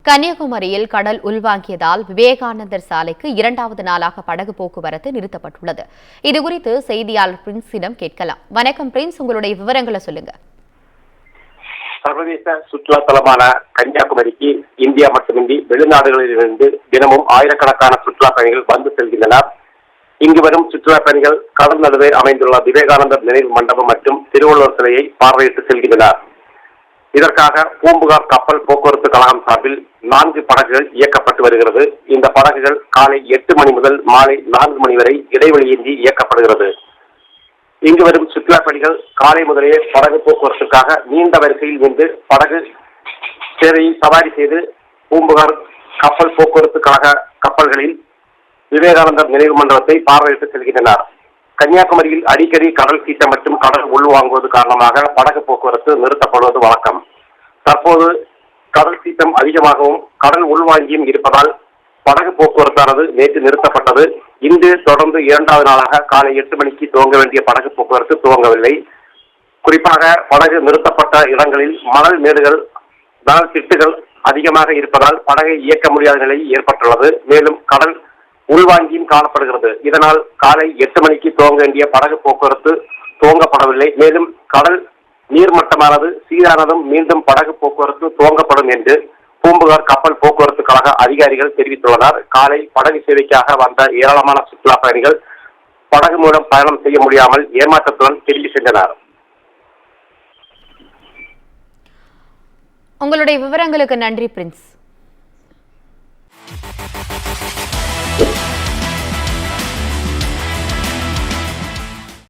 கன்னியாகுமரியில் கடல் உள்வாங்கியதால் விவேகானந்தர் சாலைக்கு இரண்டாவது நாளாக படகு போக்குவரத்து நிறுத்தப்பட்டுள்ளது. இதுகுறித்து செய்தியாளர் பிரின்ஸிடம் கேட்கலாம். வணக்கம் பிரின்ஸ், உங்களுடைய விவரங்களை சொல்லுங்க. சர்வதேச சுற்றுலா தலமான கன்னியாகுமரிக்கு இந்தியா மட்டுமின்றி வெளிநாடுகளிலிருந்து தினமும் ஆயிரக்கணக்கான சுற்றுலா பயணிகள் வந்து செல்கின்றனர். இங்கு வரும் சுற்றுலா பயணிகள் கடல் நடுவே அமைந்துள்ள விவேகானந்தர் நினைவு மண்டபம் மற்றும் திருவள்ளுவர் சிலையை பார்வையிட்டு செல்கின்றனர். இதற்காக பூம்புகார் கப்பல் போக்குவரத்து கழகம் சார்பில் 4 படகுகள் இயக்கப்பட்டு வருகிறது. இந்த படகுகள் காலை 8 மணி முதல் மாலை 4 மணி வரை இடைவெளியின்றி இயக்கப்படுகிறது. இங்கு வரும் சுற்றுலா பயணிகள் காலை முதலே படகு போக்குவரத்துக்காக நீண்ட வரிசையில் நின்று படகு சேவையை சவாரி செய்து பூம்புகார் கப்பல் போக்குவரத்து கழக கப்பல்களில் விவேகானந்தர் நினைவு மண்டபத்தை பார்வையிட்டு செல்கின்றனர். கன்னியாகுமரியில் அடிக்கடி கடல் சீற்றம் மற்றும் கடல் உள்வாங்குவது காரணமாக படகு போக்குவரத்து நிறுத்தப்படுவது வழக்கம். தற்போது கடல் சீற்றம் அதிகமாகவும் கடல் உள்வாங்கியும் இருப்பதால் படகு போக்குவரத்தானது நேற்று நிறுத்தப்பட்டது. இன்று தொடர்ந்து 2வது நாளாக காலை 8 மணிக்கு துவங்க வேண்டிய படகு போக்குவரத்து துவங்கவில்லை. குறிப்பாக படகு நிறுத்தப்பட்ட இடங்களில் மணல் மேடுகள், மணல் திட்டுகள் அதிகமாக இருப்பதால் படகை இயக்க முடியாத நிலை ஏற்பட்டுள்ளது. மேலும் கடல் உள்வாங்கியும் காணப்படுகிறது. இதனால் காலை 8 மணிக்கு துவங்க வேண்டிய படகு போக்குவரத்து துவங்கப்படவில்லை. மேலும் கடல் நீர்மட்டமானது சீரானதும் மீண்டும் படகு போக்குவரத்து துவங்கப்படும் என்று பூம்புகார் கப்பல் போக்குவரத்து கழக அதிகாரிகள் தெரிவித்துள்ளனர். காலை படகு சேவைக்காக வந்த ஏராளமான சுற்றுலா பயணிகள் படகு மூலம் பயணம் செய்ய முடியாமல் ஏமாற்றத்துடன் திரும்பி சென்றனர். உங்களுடைய விவரங்களுக்கு நன்றி பிரின்ஸ்.